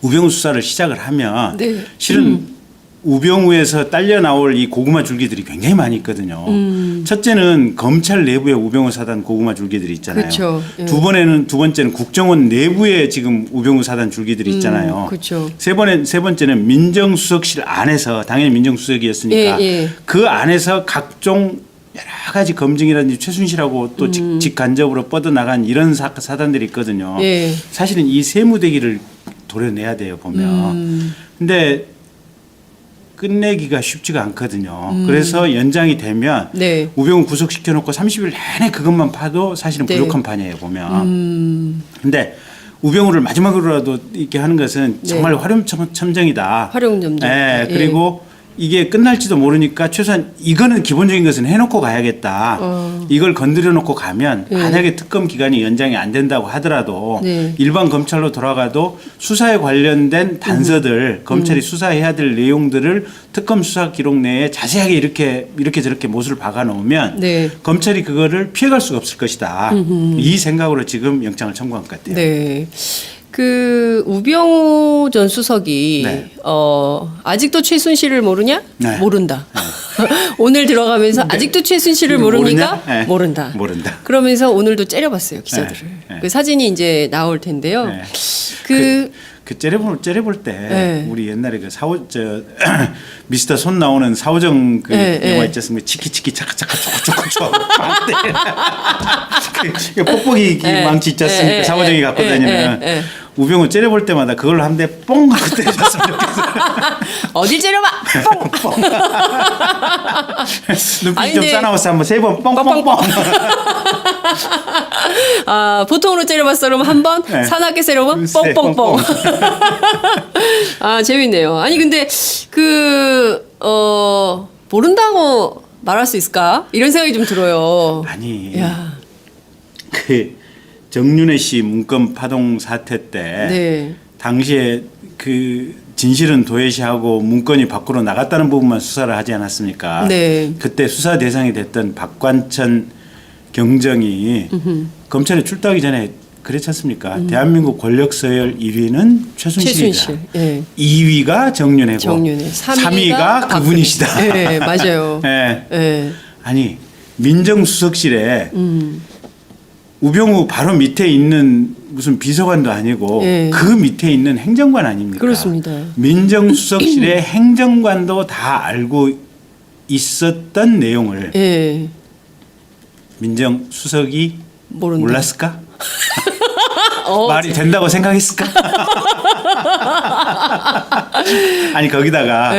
우병우 수사를 시작을 하면 네. 실은 우병우에서 딸려 나올 이 고구마 줄기들이 굉장히 많이 있거든요. 첫째는 검찰 내부에 우병우 사단 고구마 줄기들이 있잖아요. 그렇죠. 예. 두 번째는 국정원 내부에 지금 우병우 사단 줄기들이 있잖아요. 그렇죠. 세 번째는 민정수석실 안에서 당연히 민정수석이었으니까 그 안에서 각종 여러 가지 검증이라든지 최순실하고 또 직간접으로 뻗어나간 이런 사단들이 있거든요. 예. 사실은 이 세무대기를 도려내야 돼요, 보면. 근데 끝내기가 쉽지가 않거든요. 그래서 연장이 되면 네. 우병우 구속시켜놓고 30일 내내 그것만 파도 사실은 네. 부족한 판이에요, 보면. 근데 우병우를 마지막으로라도 이렇게 하는 것은 정말 화룡점정이다. 활용점정. 네, 그리고 이게 끝날지도 모르니까 최소한 이거는 기본적인 것은 해놓고 가야겠다. 이걸 건드려 놓고 가면 만약에 특검 기간이 연장이 안 된다고 하더라도 일반 검찰로 돌아가도 수사에 관련된 단서들 검찰이 수사해야 될 내용들을 특검 수사 기록 내에 자세하게 이렇게 저렇게 못을 박아 놓으면 검찰이 그거를 피해갈 수가 없을 것이다. 이 생각으로 지금 영장을 청구한 것 같아요. 네. 그 우병우 전 수석이 아직도 최순실을 모르냐? 네. 모른다. 오늘 들어가면서 아직도 최순실을 모릅니까? 네. 모른다. 모른다. 그러면서 오늘도 째려봤어요 기자들을. 그 사진이 이제 나올 텐데요. 그 째려볼 때 우리 옛날에 그 미스터 손 나오는 사오정 그 영화 있지 않습니까? 치키치키 차카차카 초코초코 그 뽁뽁이 망치 있지 않습니까? 사오정이 갖고 다니는 우병우 째려볼 때마다 그걸로 한 대 뽕 하고 때려줬으면 좋겠어요. 어딜 째려봐. 뽕. 눈빛 좀 싸나워서 한번 세 번 뽕뽕뽕. 아 보통으로 째려봤어 그러면 한 번, 사납게 째려보면 뽕뽕뽕. 아 재밌네요. 아니 근데 모른다고 말할 수 있을까? 이런 생각이 좀 들어요. 아니 그 정윤회 씨 문건 파동 사태 때 당시에 그 진실은 도외시하고 문건이 밖으로 나갔다는 부분만 수사를 하지 않았습니까? 그때 수사 대상이 됐던 박관천 경정이 검찰에 출두하기 전에 그랬지 않습니까? 대한민국 권력 서열 1위는 최순실이다. 2위가 정윤회고 3위가 그분이시다. 네, 맞아요. 아니 민정수석실에 우병우 바로 밑에 있는 무슨 비서관도 아니고 그 밑에 있는 행정관 아닙니까? 그렇습니다. 민정수석실의 행정관도 다 알고 있었던 내용을 민정수석이 몰랐을까? 말이 된다고 생각했을까? 아니 거기다가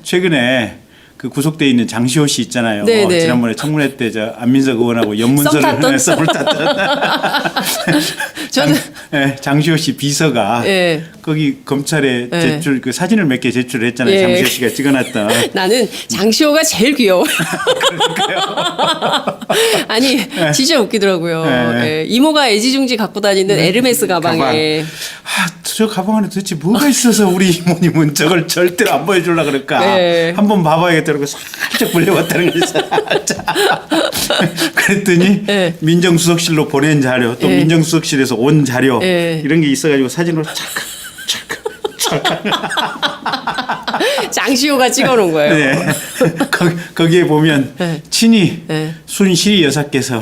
최근에 그 구속돼 있는 장시호 씨 있잖아요. 지난번에 청문회 때 저 안민석 의원하고 연문서를 썸을 탔던 저는 장시호 씨 비서가 거기 검찰에 제출 그 사진을 몇 개 제출했잖아요. 장시호 씨가 찍어놨던. 나는 장시호가 제일 귀여워. 아니 진짜 웃기더라고요. 이모가 애지중지 갖고 다니는 에르메스 가방에. 저 가방 안에 도대체 뭐가 있어서 우리 이모님은 저걸 절대로 안 보여주려고 그럴까. 한번 봐봐야겠다. 그러고 살짝 불려왔다는 거죠. 그랬더니 민정수석실로 보낸 자료 또 민정수석실에서 온 자료 이런 게 있어가지고 사진으로 장시호가 찍어놓은 거예요. 거기에 보면 친히 순실이 여사께서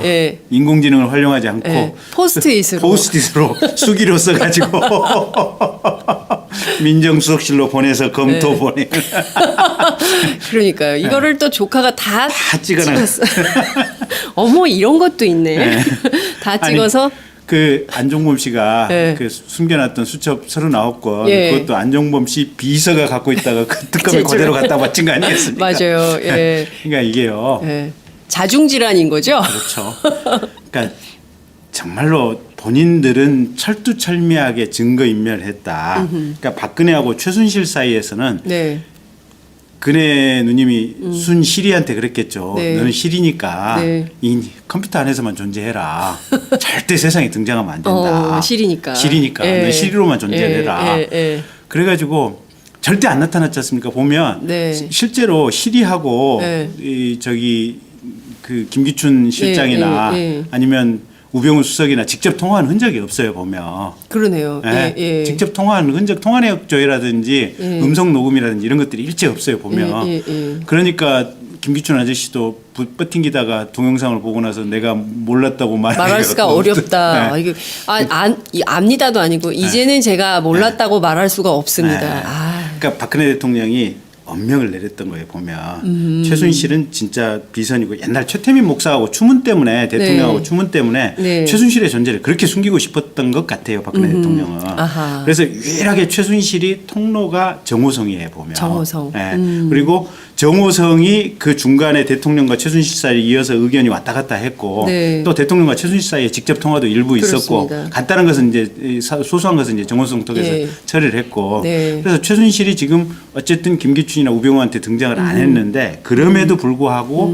인공지능을 활용하지 않고 포스트잇으로 수기로 써가지고 민정수석실로 보내서 검토 보내. 그러니까요. 이거를 또 조카가 다 찍어놨어. 어머 이런 것도 있네. 다 찍어서. 그 안종범 씨가 그 숨겨놨던 수첩 39건 그것도 안종범 씨 비서가 갖고 있다가 그 특검에 그대로 갖다 바친 거 아니겠습니까? 맞아요. 그러니까 이게요. 자중질환인 거죠. 그렇죠. 그러니까 정말로 본인들은 철두철미하게 증거인멸했다. 그러니까 박근혜하고 최순실 사이에서는 그네 누님이 순실이한테 그랬겠죠. 너는 실이니까 이 컴퓨터 안에서만 존재해라. 절대 세상에 등장하면 안 된다. 실이니까. 넌 실이로만 존재해라. 그래가지고 절대 안 나타났지 않습니까? 보면 실제로 실이하고 그 김기춘 실장이나 아니면 우병우 수석이나 직접 통화한 흔적이 없어요 보면. 그러네요. 예, 예, 예. 직접 통화한 흔적, 통화 내역 조회라든지 예. 음성 녹음이라든지 이런 것들이 일체 없어요 보면. 예. 그러니까 김기춘 아저씨도 뻗팅기다가 동영상을 보고 나서 내가 몰랐다고 말할 수가 어렵다. 네. 이게 압니다도 아니고 이제는 제가 몰랐다고 말할 수가 없습니다. 네. 아. 그러니까 박근혜 대통령이 엄명을 내렸던 거예요 보면 최순실은 진짜 비선이고 옛날 최태민 목사하고 추문 때문에 대통령하고 네. 추문 때문에 네. 최순실의 존재를 그렇게 숨기고 싶었던 것 같아요 박근혜 대통령은. 아하. 그래서 유일하게 최순실이 통로가 정호성이에요 보면. 정호성. 네. 그리고 정호성이 그 중간에 대통령과 최순실 사이에 이어서 의견이 왔다 갔다 했고 네. 또 대통령과 최순실 사이에 직접 통화도 일부 있었고 그렇습니다. 간단한 것은 이제 소소한 것은 이제 정호성 통해서 네. 처리를 했고 네. 그래서 최순실이 지금 어쨌든 김기춘이나 우병우한테 등장을 안 했는데 그럼에도 불구하고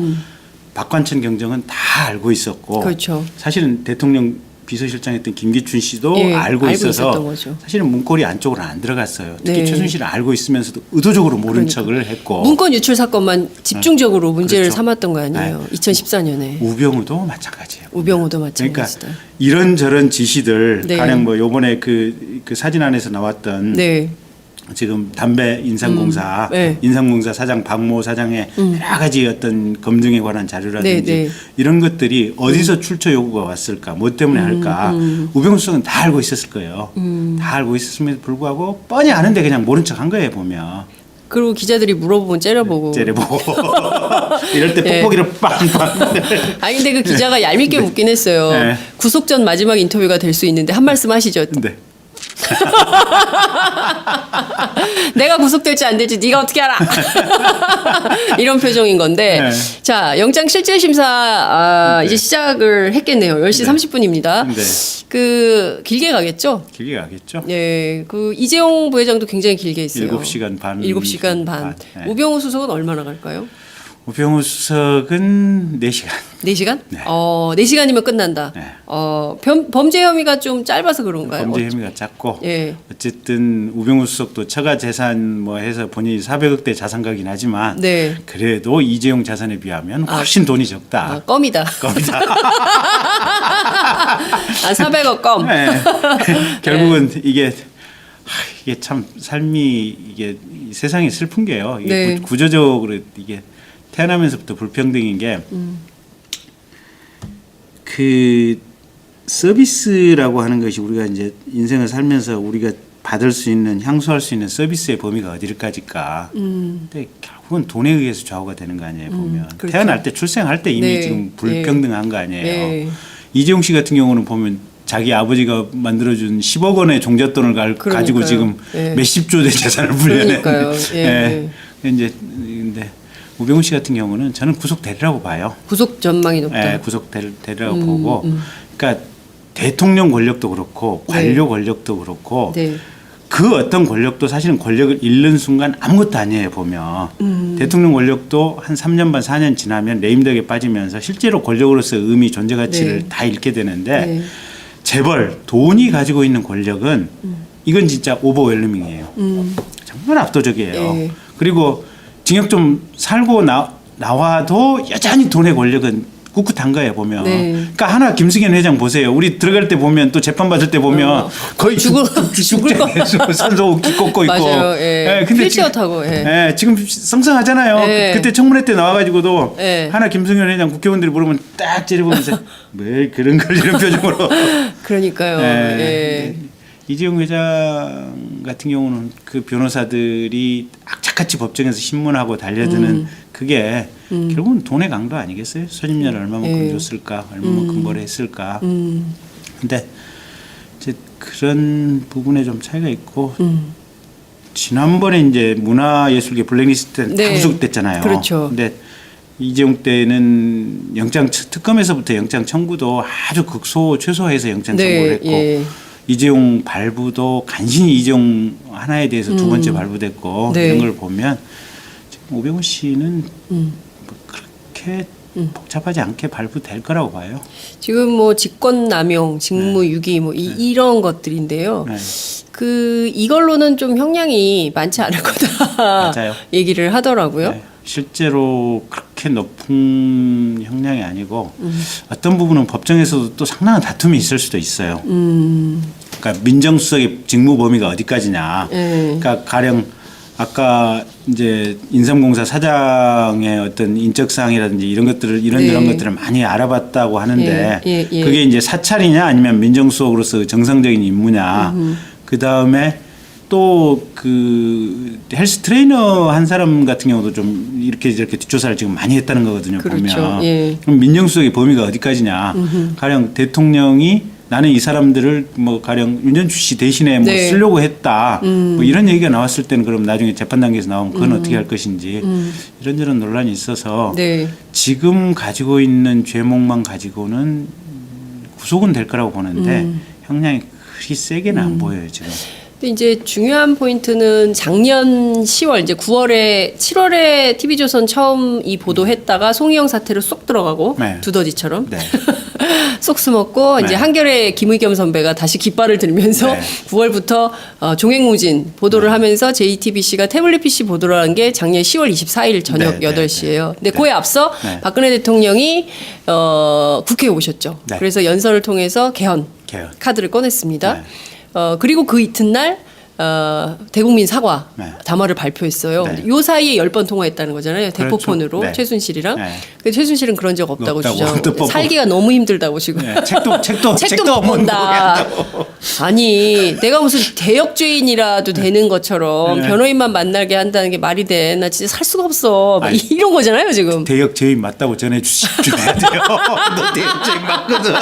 박관천 경정은 다 알고 있었고 그렇죠. 사실은 대통령 비서실장했던 김기춘 씨도 예, 알고 알고 있었던 있어서 거죠. 사실은 문고리 안쪽으로 안 들어갔어요. 특히 네. 최순실은 알고 있으면서도 의도적으로 모른 척을 했고 문건 유출 사건만 집중적으로 문제를 그렇죠. 삼았던 거 아니에요. 2014년에. 우병우도 마찬가지예요. 우병우도 그러니까 마찬가지다. 이런저런 지시들 네. 가령 뭐 요번에 그 사진 안에서 나왔던 네. 지금 담배 인상공사 네. 인상공사 사장 박모 사장의 여러 가지 어떤 검증에 관한 자료라든지 네, 네. 이런 것들이 어디서 출처 요구가 왔을까 뭐 때문에 할까 우병우 수석은 다 알고 있었을 거예요. 다 알고 있었음에도 불구하고 뻔히 아는데 그냥 모른 척 한 거예요 보면. 그리고 기자들이 물어보면 째려보고. 째려보고 이럴 때 예. 뽁뽁이를 빵빵. 아니 근데 그 기자가 얄밉게 묻긴 했어요. 네. 구속 전 마지막 인터뷰가 될 수 있는데 한 말씀 하시죠. 네. 내가 구속될지 안 될지 네가 어떻게 알아? 이런 표정인 건데. 네. 자, 영장 실질 심사 이제 시작을 했겠네요. 10시 30분입니다. 네. 그 길게 가겠죠? 길게 가겠죠. 네. 그 이재용 부회장도 굉장히 길게 했어요. 7시간 반. 7시간 반. 네. 우병우 수석은 얼마나 갈까요? 우병우 수석은 4시간. 4시간? 네. 4시간이면 끝난다. 네. 범죄 혐의가 좀 짧아서 그런가요? 범죄 혐의가 작고 예. 어쨌든 우병우 수석도 처가 재산 뭐 해서 본인이 400억대 자산가긴 하지만 네. 그래도 이재용 자산에 비하면 훨씬 돈이 적다. 껌이다. 겁니다. 400억 껌. 네. 결국은 이게 참 삶이 이게 이 세상이 슬픈 게요. 이게 네. 구조적으로 이게 태어나면서부터 불평등인 게 그 서비스라고 하는 것이 우리가 이제 인생을 살면서 우리가 받을 수 있는 향수할 수 있는 서비스의 범위가 어디까지일까? 근데 결국은 돈에 의해서 좌우가 되는 거 아니에요 보면 그렇죠. 태어날 때 출생할 때 이미 네. 지금 불평등한 거 아니에요. 네. 이재용 씨 같은 경우는 보면 자기 아버지가 만들어준 10억 원의 종잣돈을 가지고 지금 예. 몇십 조의 재산을 불려낸. 그러니까요. 예. 이제 근데 우병우 씨 같은 경우는 저는 구속되리라고 봐요. 구속 전망이 높다. 구속되리라고 보고, 그러니까 대통령 권력도 그렇고 관료 권력도 그렇고 네. 그 어떤 권력도 사실은 권력을 잃는 순간 아무것도 아니에요 보면 대통령 권력도 한 3년 반 4년 지나면 레임덕에 빠지면서 실제로 권력으로서의 의미 존재 가치를 네. 다 잃게 되는데 네. 재벌 돈이 가지고 있는 권력은 이건 진짜 오버웰밍이에요. 정말 압도적이에요. 네. 그리고 징역 좀 살고 나와도 여전히 돈의 권력은 꿋꿋한 거예요 보면. 네. 그러니까 하나 김승현 회장 보세요. 우리 들어갈 때 보면 또 재판 받을 때 보면 거의 죽을 거. 산소 꽂고 있고. 맞아요. 예. 근데 휠체어 지금, 타고. 예. 지금 성성하잖아요. 예. 그때 청문회 때 나와가지고도 예. 하나 김승현 회장 국회의원들이 물으면 딱 째려보면서 왜 그런 걸 이런 표정으로. 그러니까요. 예. 이재용 회장 같은 경우는 그 변호사들이 악착같이 법정에서 신문하고 달려드는 그게 결국은 돈의 강도 아니겠어요? 소집료를 얼마만큼 줬을까, 얼마만큼 뭘 했을까. 근데 이제 그런 부분에 좀 차이가 있고 지난번에 이제 문화예술계 블랙리스트 때는 다 네. 구속됐잖아요. 그렇죠. 근데 이재용 때는 특검에서부터 영장 청구도 아주 최소화해서 영장 청구를 했고. 예. 이재용 발부도 간신히 이재용 하나에 대해서 두 번째 발부됐고 네. 이런 걸 보면 지금 우병우 씨는 뭐 그렇게 복잡하지 않게 발부될 거라고 봐요. 지금 뭐 직권남용, 직무유기 뭐 이런 것들인데요. 네. 이걸로는 좀 형량이 많지 않을 거다 맞아요. 얘기를 하더라고요. 네. 실제로 그렇게 높은 형량이 아니고 어떤 부분은 법정에서도 또 상당한 다툼이 있을 수도 있어요. 그러니까 민정수석의 직무 범위가 어디까지냐. 그러니까 가령 아까 이제 인삼공사 사장의 어떤 인적 사항이라든지 이런 것들을 이런 것들을 많이 알아봤다고 하는데 그게 이제 사찰이냐 아니면 민정수석으로서 정상적인 임무냐. 그 다음에 또 그 헬스 트레이너 한 사람 같은 경우도 좀 이렇게 저렇게 뒷조사를 지금 많이 했다는 거거든요. 그렇죠. 보면 그럼 민정수석의 범위가 어디까지냐. 가령 대통령이 나는 이 사람들을 뭐 가령 윤전추 씨 대신에 뭐 쓰려고 했다. 뭐 이런 얘기가 나왔을 때는 그럼 나중에 재판 단계에서 나오면 그건 어떻게 할 것인지 이런저런 논란이 있어서 지금 가지고 있는 죄목만 가지고는 구속은 될 거라고 보는데 형량이 그리 세게는 안 보여요 지금. 근데 이제 중요한 포인트는 작년 10월 이제 9월에 7월에 TV조선 처음 이 보도했다가 송희영 사태로 쏙 들어가고 두더지처럼 쏙 숨었고 이제 한겨레 김의겸 선배가 다시 깃발을 들면서 9월부터 종횡무진 보도를 하면서 JTBC가 태블릿 PC 보도를 한 게 작년 10월 24일 저녁 8시예요. 근데 그에 앞서 박근혜 대통령이 국회에 오셨죠. 그래서 연설을 통해서 개헌 카드를 꺼냈습니다. 그리고 그 이튿날 대국민 사과 담화를 발표했어요. 요 사이에 10번 통화했다는 거잖아요. 대포폰으로 최순실이랑. 근데 최순실은 그런 적 없다고 주장하고 살기가 너무 힘들다고 지금. 책도 못 본다. 아니 내가 무슨 대역죄인이라도 되는 것처럼 변호인만 만나게 한다는 게 말이 돼. 나 진짜 살 수가 없어. 아니, 이런 거잖아요 지금. 대역죄인 맞다고 전해주셔야 돼요. 너 대역죄인 맞거든.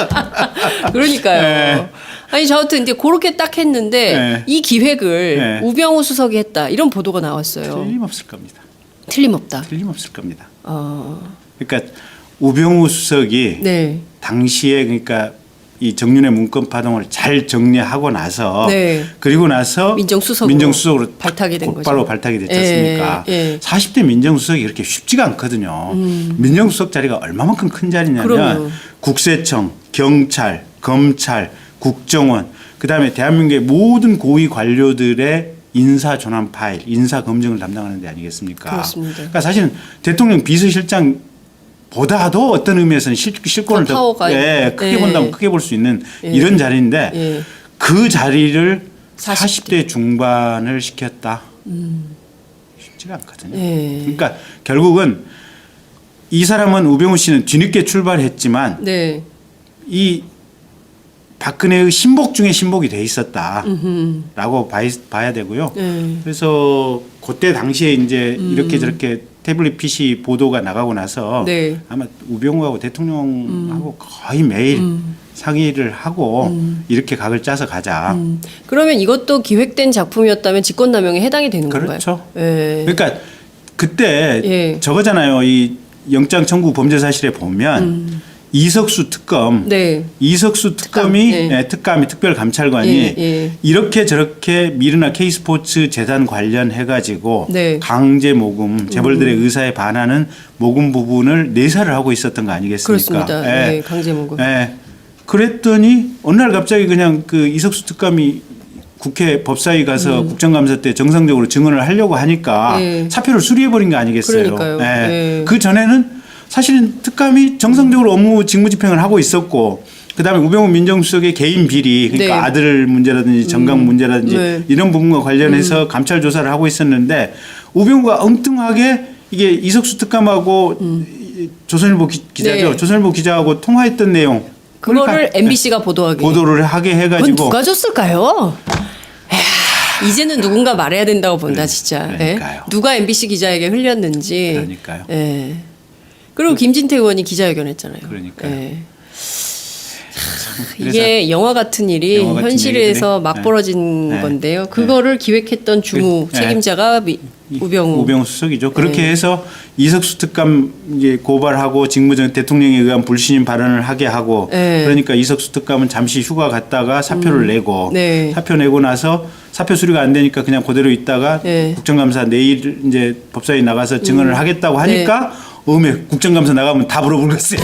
그러니까요. 아니 저 같은 이제 그렇게 딱 했는데 이 기획을 우병우 수석이 했다 이런 보도가 나왔어요. 틀림없을 겁니다. 틀림없다. 틀림없을 겁니다. 그러니까 우병우 수석이 당시에 그러니까 이 정윤의 문건 파동을 잘 정리하고 나서 그리고 나서 민정수석으로 발탁이 된 거죠. 곧바로 발탁이 됐지 않습니까? 40대 민정수석이 그렇게 쉽지가 않거든요. 민정수석 자리가 얼마만큼 큰 자리냐면 국세청, 경찰, 검찰, 국정원, 그다음에 대한민국의 모든 고위 관료들의 인사 전환 파일, 인사 검증을 담당하는 데 아니겠습니까? 그렇습니다. 그러니까 사실은 대통령 비서실장보다도 어떤 의미에서는 실권을 더 크게 본다면 크게 볼 수 있는 이런 자리인데 그 자리를 40대 중반을 시켰다. 쉽지가 않거든요. 그러니까 결국은 이 사람은 우병우 씨는 뒤늦게 출발했지만 이 박근혜의 신복 중에 신복이 돼 있었다라고 봐야 되고요. 그래서 그때 당시에 이제 이렇게 저렇게 태블릿 PC 보도가 나가고 나서 아마 우병우하고 대통령하고 거의 매일 상의를 하고 이렇게 각을 짜서 가자. 그러면 이것도 기획된 작품이었다면 직권남용에 해당이 되는 건가요? 그렇죠. 그러니까 그때 저거잖아요. 이 영장 청구 범죄 사실에 보면 이석수 특검, 이석수 특검이 특감이 특별감찰관이 이렇게 저렇게 미르나 K스포츠 재단 관련해 가지고 강제 모금 재벌들의 의사에 반하는 모금 부분을 내사를 하고 있었던 거 아니겠습니까? 그렇습니다. 강제 모금. 그랬더니 어느 날 갑자기 그냥 그 이석수 특감이 국회 법사위 가서 국정감사 때 정상적으로 증언을 하려고 하니까 사표를 수리해 버린 거 아니겠어요? 그러니까요. 그 전에는 사실은 특감이 정상적으로 업무 직무 집행을 하고 있었고 그다음에 우병우 민정수석의 개인 비리 그러니까 아들 문제라든지 정강 문제라든지 이런 부분과 관련해서 감찰 조사를 하고 있었는데 우병우가 엉뚱하게 이게 이석수 특감하고 조선일보 기자죠. 조선일보 기자하고 통화했던 내용 그거를 MBC가 보도를 하게 해가지고 그건 누가 줬을까요? 이제는 누군가 말해야 된다고 본다 진짜. 그러니까요. 누가 MBC 기자에게 흘렸는지. 그러니까요. 그리고 김진태 의원이 기자회견했잖아요. 그러니까요. 이게 영화 같은 일이 현실에서 막 벌어진 건데요. 그거를 기획했던 주무 책임자가 우병우 수석이죠. 그렇게 해서 이석수 특감 이제 고발하고 직무정 대통령에 의한 불신임 발언을 하게 하고 그러니까 이석수 특감은 잠시 휴가 갔다가 사표를 내고 사표 내고 나서 사표 수리가 안 되니까 그냥 그대로 있다가 국정감사 내일 이제 법사위 나가서 증언을 하겠다고 하니까 국정감사 나가면 다 물어볼 것이야.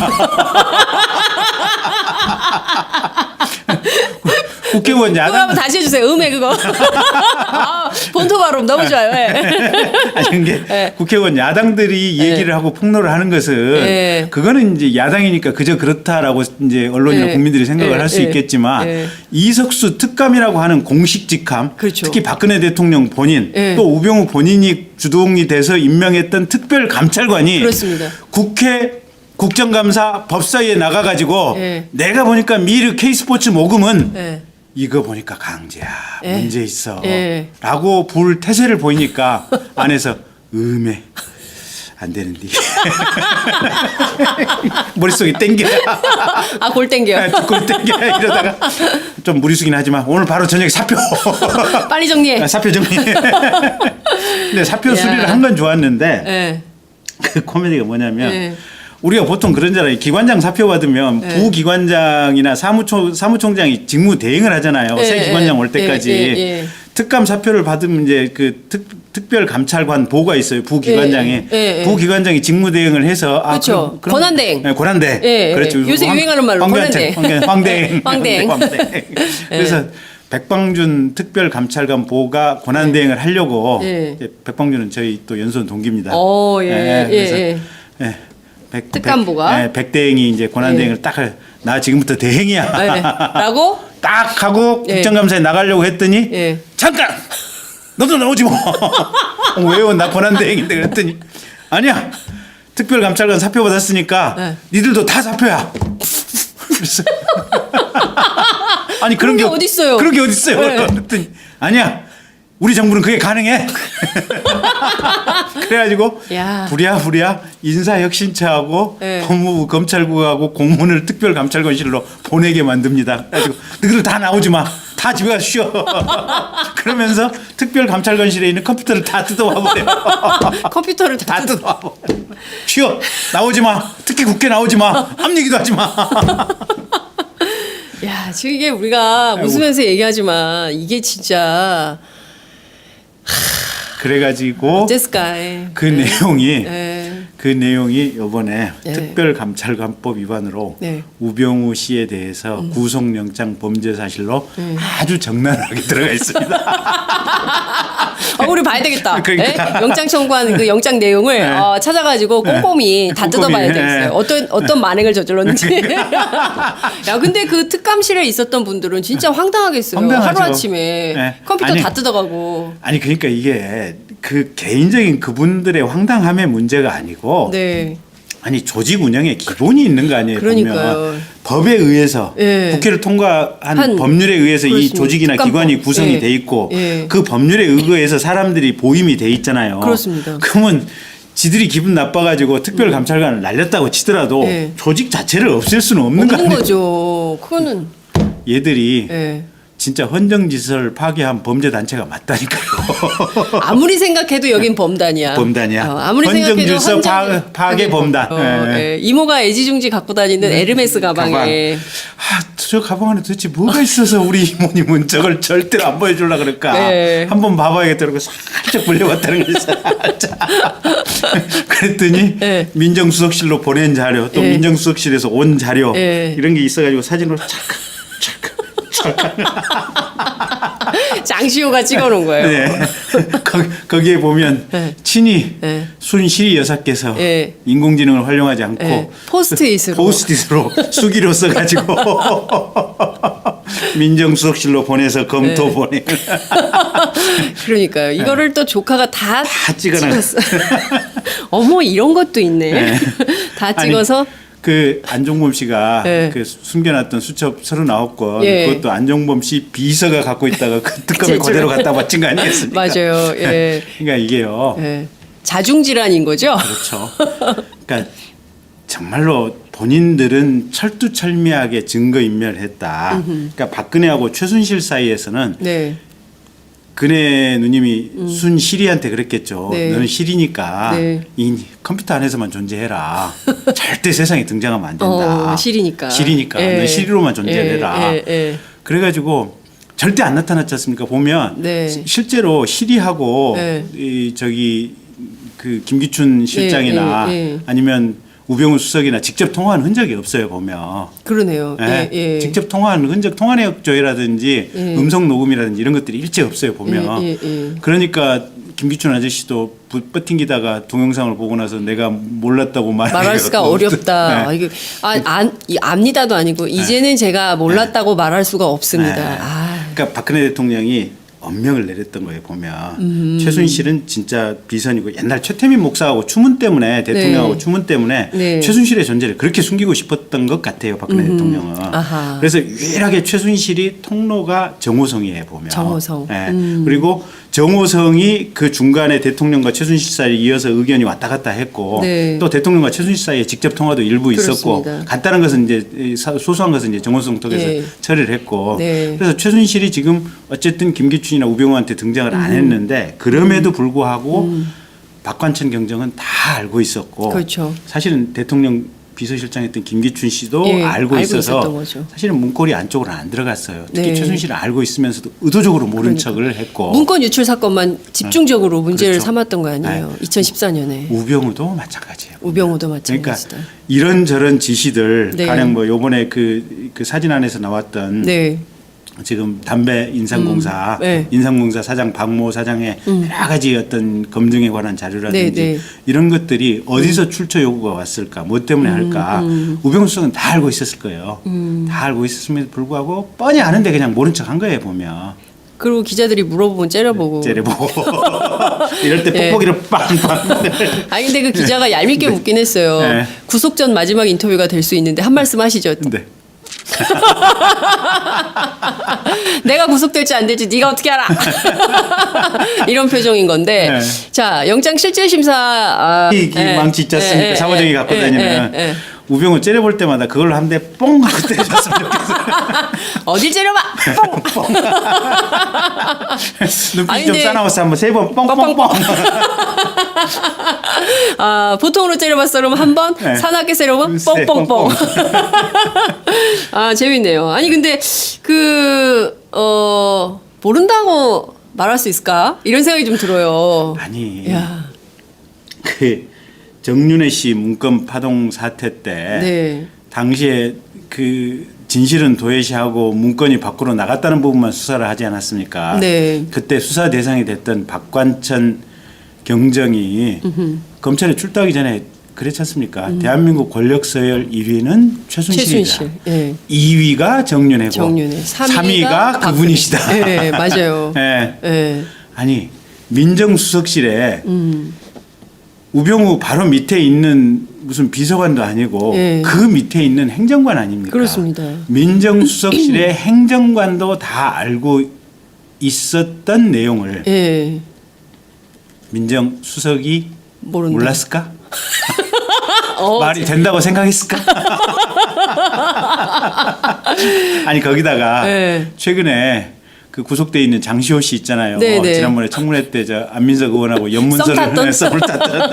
국회의원 그거 야당 한번 다시 해주세요. 음해 그거. 아, 본토 발음 너무 좋아요. 예. 아니 이게 예. 국회의원 야당들이 얘기를 하고 폭로를 하는 것은 예. 그거는 이제 야당이니까 그저 그렇다라고 이제 언론이나 예. 국민들이 생각을 예. 할 수 예. 있겠지만 예. 이석수 특감이라고 하는 공식 직함, 그렇죠. 특히 박근혜 대통령 본인 예. 또 우병우 본인이 주동이 돼서 임명했던 특별감찰관이 그렇습니다. 국회 국정감사 법사위에 나가가지고 예. 내가 보니까 미르 K스포츠 모금은 예. 이거 보니까 강제야. 예. 문제 있어. 예. 라고 불 태세를 보이니까 안에서 음해. 안 되는데. 머릿속이 땡겨. 아, 골 땡겨. 골 땡겨. 이러다가 좀 무리수긴 하지만 오늘 바로 저녁에 사표. 빨리 정리해. 사표 정리. 근데 사표 야. 수리를 한 건 좋았는데 예. 그 코미디가 뭐냐면 예. 우리가 보통 그런잖아요. 기관장 사표 받으면 네. 부기관장이나 사무총장이 직무 대행을 하잖아요. 새 기관장 올 때까지. 예. 특감 사표를 받으면 이제 그 특별 감찰관 보가 있어요. 부기관장에. 예. 부기관장이 직무 대행을 해서 그렇죠. 권한대행. 네, 권한대. 예. 그렇죠. 요새 유행하는 말로 권한대행. 황대행. 황대행. 그래서 백방준 특별 감찰관 보가 권한대행을 하려고 예. 이제 백방준은 저희 또 연수원 동기입니다. 오, 예. 그래서 예. 예. 특감보가? 네, 백대행이 이제 권한대행을 딱 나 지금부터 대행이야. 예. 라고? 딱 하고 예. 국정감사에 나가려고 했더니 예. 잠깐 너도 나오지 뭐. 왜요? 나 권한대행인데 그랬더니 아니야. 특별감찰관 사표 받았으니까 네. 니들도 다 사표야. 그래서 아니 그런 게 어딨어요? 그런 게 어딨어요? 네. 그랬더니 아니야. 우리 정부는 그게 가능해. 그래가지고 야. 부랴부랴 인사혁신처하고 네. 법무부 검찰국하고 공문을 특별감찰관실로 보내게 만듭니다. 그래가지고 너희들 다 나오지 마. 다 집에 가서 쉬어. 그러면서 특별감찰관실에 있는 컴퓨터를 다 뜯어와 버려. 컴퓨터를 다 다 뜯어와 버려. 쉬어. 나오지 마. 특히 국회 나오지 마. 아무 얘기도 하지 마. 야, 지금 이게 우리가 웃으면서 얘기하지만 이게 진짜 그래가지고 어쨌을까? 그 내용이 예. 그 내용이 이번에 네. 특별감찰관법 위반으로 네. 우병우 씨에 대해서 구속영장 범죄 사실로 아주 적나라하게 들어가 있습니다. 우리 봐야 되겠다. 그러니까. 예? 영장 청구한 그 영장 내용을 찾아가지고 꼼꼼히 다 꼼꼼히, 뜯어봐야 되겠어요. 어떤 만행을 저질렀는지. 야, 근데 그 특감실에 있었던 분들은 진짜 황당하겠어요. 황당하죠. 하루 아침에 네. 컴퓨터 아니, 다 뜯어가고. 아니 그러니까 이게 그 개인적인 그분들의 황당함의 문제가 아니고 네. 아니 조직 운영에 기본이 있는 거 아니에요. 그러니까요. 보면. 법에 의해서 예. 국회를 통과한 한 법률에 의해서 이 그렇습니다. 조직이나 특감법. 기관이 구성이 예. 돼 있고 예. 그 법률에 의거해서 사람들이 보임이 돼 있잖아요. 그렇습니다. 그러면 지들이 기분 나빠가지고 특별감찰관을 날렸다고 치더라도 예. 조직 자체를 없앨 수는 없는 거 없는 아니에요. 거죠. 그거는. 얘들이 예. 진짜 헌정지서를 파괴한 범죄 단체가 맞다니까요. 아무리 생각해도 여긴 범단이야. 범단이야. 아무리 생각해도 헌정질서 파괴 범단. 예. 이모가 애지중지 갖고 다니는 에르메스 가방에. 저 가방 안에 도대체 뭐가 있어서 우리 이모님은 저걸 절대로 안 보여주려고 그럴까. 네. 한번 봐봐야겠다 그러고 살짝 불려왔다는 거예요. 살짝. 그랬더니 네. 민정수석실로 보낸 자료 또 네. 민정수석실에서 온 자료 네. 이런 게 있어가지고 사진으로 착 장시호가 찍어놓은 거예요. 네. 거기에 보면 네. 친히 네. 순실이 여사께서 네. 인공지능을 활용하지 않고 네. 포스트잇으로. 포스트잇으로 수기로 써가지고 민정수석실로 보내서 검토 네. 보내. 그러니까요. 이거를 또 조카가 다 찍어놔. 찍었어. 어머, 이런 것도 있네. 다 찍어서. 아니, 그 안종범 씨가 네. 그 숨겨놨던 수첩 39건 예. 그것도 안종범 씨 비서가 갖고 있다가 그 특검에 제주로. 그대로 갖다 바친 거 아니겠습니까? 맞아요. 예. 그러니까 이게요. 예. 자중질환인 거죠? 그렇죠. 그러니까 정말로 본인들은 철두철미하게 증거인멸했다. 그러니까 박근혜하고 최순실 사이에서는 네. 그네 누님이 순실이한테 그랬겠죠. 네. 너는 실이니까 네. 이 컴퓨터 안에서만 존재해라. 절대 세상에 등장하면 안 된다. 실이니까. 실이니까. 예. 넌 실로만 존재해라. 예. 그래가지고 절대 안 나타났지 않습니까? 보면 네. 실제로 실이하고 네. 이 저기 그 김기춘 실장이나 예. 아니면 우병우 수석이나 직접 통화한 흔적이 없어요 보면. 그러네요. 예, 예. 직접 통화한 흔적, 통화 내역 조회라든지 예. 음성 녹음이라든지 이런 것들이 일체 없어요 보면. 그러니까 김기춘 아저씨도 버팅기다가 동영상을 보고 나서 내가 몰랐다고 말할 수가 어렵다. 네. 이게 압니다도 아니고 이제는 제가 몰랐다고 말할 수가 없습니다. 네. 아. 그러니까 박근혜 대통령이 엄명을 내렸던 거예요 보면. 최순실은 진짜 비선이고 옛날 최태민 목사하고 추문 때문에 대통령하고 네. 추문 때문에 네. 최순실의 존재를 그렇게 숨기고 싶었던 것 같아요 박근혜 대통령은. 아하. 그래서 유일하게 최순실이 통로가 정호성이에요 보면. 정호성. 네. 그리고 정호성이 그 중간에 대통령과 최순실 사이에 이어서 의견이 왔다 갔다 했고 네. 또 대통령과 최순실 사이에 직접 통화도 일부 있었고 그렇습니다. 간단한 것은 이제 소소한 것은 이제 정호성 통해서 네. 처리를 했고 네. 그래서 최순실이 지금 어쨌든 김기춘이나 우병우한테 등장을 안 했는데 그럼에도 불구하고 박관천 경정은 다 알고 있었고 그렇죠. 사실은 대통령 비서실장했던 김기춘 씨도 예, 알고 있었던 있어서 거죠. 사실은 문고리 안쪽으로 안 들어갔어요. 특히 네. 최순실을 알고 있으면서도 의도적으로 모른 척을 했고 문건 유출 사건만 집중적으로 문제를 그렇죠. 삼았던 거 아니에요. 2014년에. 우병우도 마찬가지예요. 우병우도 그러니까 마찬가지다. 이런저런 지시들 네. 가령 뭐 요번에 그 사진 안에서 나왔던 네. 지금 담배 인상공사 네. 인상공사 사장 박모 사장의 여러 가지 어떤 검증에 관한 자료라든지 네, 네. 이런 것들이 어디서 출처 요구가 왔을까 뭐 때문에 할까 우병우 수석은 다 알고 있었을 거예요. 다 알고 있었음에도 불구하고 뻔히 아는데 그냥 모른 척 한 거예요 보면. 그리고 기자들이 물어보면 째려보고. 째려보고 이럴 때 네. 뽁뽁이를 빵빵. 아니 근데 그 기자가 얄밉게 묻긴 했어요. 네. 구속 전 마지막 인터뷰가 될 수 있는데 한 말씀 하시죠. 네. 내가 구속될지 안 될지 네가 어떻게 알아? 이런 표정인 건데. 네. 자, 영장 실질 심사 이 망치 있지 않습니까? 사무장이 갖고 다니는 우병우 째려볼 때마다 그걸로 한 대 뽕 하고 때려줬으면 좋겠어요. 어딜 째려봐. 뽕. 눈빛이 아니, 좀 근데- 싸나워서 한번 세 번 뻥뻥뻥. 아, 보통으로 째려봤어 그러면 한 번, 네. 사납게 째려보면 세 뻥뻥뻥. 뻥뻥. 아, 재밌네요. 아니 근데 모른다고 말할 수 있을까? 이런 생각이 좀 들어요. 아니 야. 그 정윤회 씨 문건 파동 사태 때 네. 당시에 그 진실은 도외시하고 문건이 밖으로 나갔다는 부분만 수사를 하지 않았습니까? 네. 그때 수사 대상이 됐던 박관천 경정이 검찰에 출두하기 전에 그랬지 않습니까? 대한민국 권력 서열 1위는 최순실이다. 최순실. 예. 2위가 정윤회고 정윤회. 3위가 그분이시다. 네, 맞아요. 예. 예. 아니 민정수석실에 우병우 바로 밑에 있는 무슨 비서관도 아니고 예. 그 밑에 있는 행정관 아닙니까? 그렇습니다. 민정수석실의 행정관도 다 알고 있었던 내용을 예. 민정수석이 모른다. 몰랐을까? 어, 말이 된다고 생각했을까? 아니 거기다가 네. 최근에 그 구속돼 있는 장시호 씨 있잖아요. 네, 네. 지난번에 청문회 때 저 안민석 의원하고 연문서를 탔던? 썸을 탔던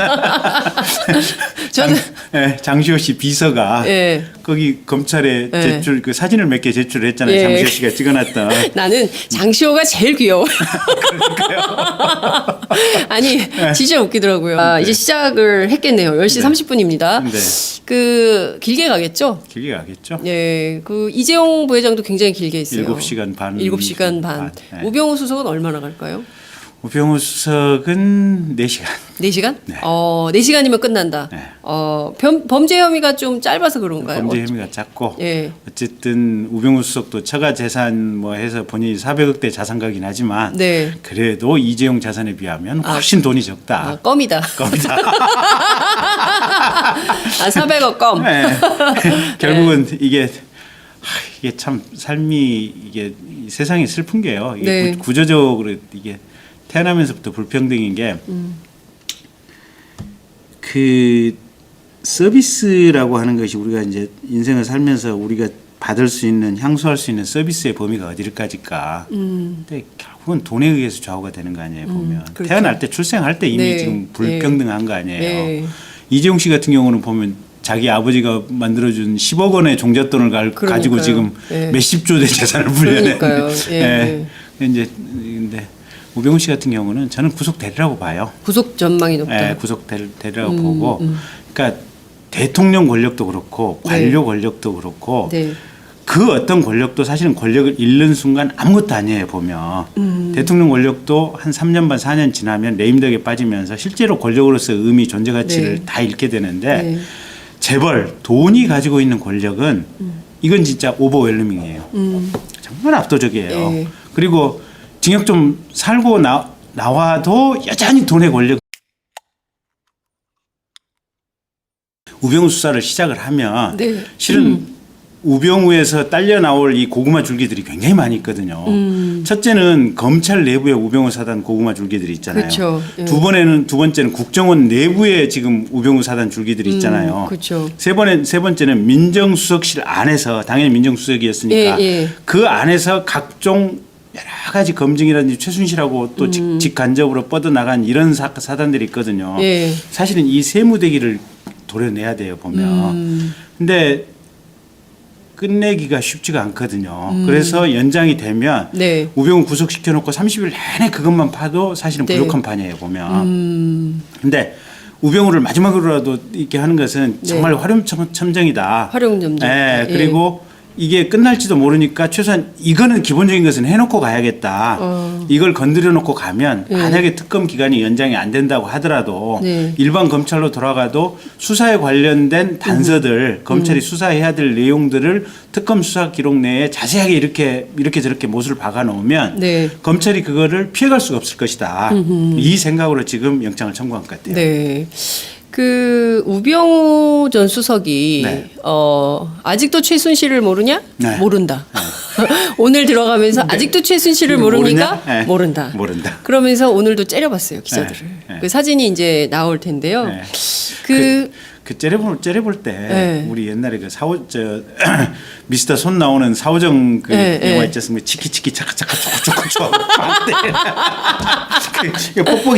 저는 장시호 씨 비서가 예. 거기 검찰에 예. 제출 그 사진을 몇 개 제출했잖아요. 예. 장시호 씨가 찍어놨던. 나는 장시호가 제일 귀여워. 아니 진짜 웃기더라고요. 아, 이제 시작을 했겠네요. 10시 30분입니다. 네. 그 길게 가겠죠? 길게 가겠죠. 예, 그 이재용 부회장도 굉장히 길게 했어요. 7시간 반. 7시간 반. 네. 우병우 수석은 얼마나 갈까요? 우병우 수석은 4시간. 4시간? 네. 4시간이면 끝난다. 네. 범죄 혐의가 좀 짧아서 그런가요? 범죄 혐의가 작고 예. 어쨌든 우병우 수석도 처가 재산 뭐 해서 본인이 400억대 자산가긴 하지만 네. 그래도 이재용 자산에 비하면 훨씬 돈이 적다. 아, 껌이다. 겁니다. 아, 400억 껌. 네. 결국은 이게 참 삶이 이게 세상이 슬픈 게요. 이게 네. 구조적으로 이게 태어나면서부터 불평등인 게 그 서비스라고 하는 것이 우리가 이제 인생을 살면서 우리가 받을 수 있는 향수할 수 있는 서비스의 범위가 어디까지일까? 근데 결국은 돈에 의해서 좌우가 되는 거 아니에요 보면 그렇죠. 태어날 때 출생할 때 이미 네. 지금 불평등한 거 아니에요. 네. 이재용 씨 같은 경우는 보면 자기 아버지가 만들어준 10억 원의 종잣돈을 가지고 지금 네. 몇십조 대 재산을 불려내. 그러니까요. 예. 이제 근데 우병우 씨 같은 경우는 저는 구속되리라고 봐요. 구속 전망이 높다. 구속되리라고 보고, 그러니까 대통령 권력도 그렇고 관료 권력도 그렇고 네. 그 어떤 권력도 사실은 권력을 잃는 순간 아무것도 아니에요 보면. 대통령 권력도 한 3년 반 4년 지나면 레임덕에 빠지면서 실제로 권력으로서 의미 존재 가치를 네. 다 잃게 되는데 네. 재벌 돈이 가지고 있는 권력은 이건 진짜 오버웰밍이에요. 정말 압도적이에요. 네. 그리고 징역 좀 살고 나와도 여전히 돈의 권력. 우병우 수사를 시작을 하면 네. 실은 우병우에서 딸려 나올 이 고구마 줄기들이 굉장히 많이 있거든요. 첫째는 검찰 내부에 우병우 사단 고구마 줄기들이 있잖아요. 그렇죠. 예. 두 번째는 국정원 내부에 지금 우병우 사단 줄기들이 있잖아요. 그렇죠. 세 번째는 민정수석실 안에서 당연히 민정수석이었으니까 예. 그 안에서 각종 여러 가지 검증이라든지 최순실하고 또 직간접으로 뻗어나간 이런 사단들이 있거든요. 예. 사실은 이 세무대기를 도려내야 돼요 보면. 근데 끝내기가 쉽지가 않거든요. 그래서 연장이 되면 네. 우병우 구속시켜놓고 30일 내내 그것만 파도 사실은 네. 부족한 판이에요 보면. 근데 우병우를 마지막으로라도 이렇게 하는 것은 정말 화룡점정이다. 활용점정. 네, 그리고 이게 끝날지도 모르니까 최소한 이거는 기본적인 것은 해놓고 가야겠다. 이걸 건드려 놓고 가면 만약에 특검 기간이 연장이 안 된다고 하더라도 네. 일반 검찰로 돌아가도 수사에 관련된 단서들 검찰이 수사해야 될 내용들을 특검 수사 기록 내에 자세하게 이렇게 저렇게 못을 박아 놓으면 네. 검찰이 그거를 피해갈 수가 없을 것이다. 이 생각으로 지금 영장을 청구한 것 같아요. 네. 그 우병우 전 수석이 네. 아직도 최순실을 모르냐? 네. 모른다. 오늘 들어가면서 아직도 최순실을 모릅니까? 모르냐? 네. 모른다. 모른다. 그러면서 오늘도 째려봤어요 기자들을. 네. 그 사진이 이제 나올 텐데요. 네. 그 째려볼 때 네. 우리 옛날에 그 미스터 손 나오는 사오정 그 네, 영화 네. 있지 않습니까? 치키치키 차카차카 초코초코 뽀뽀기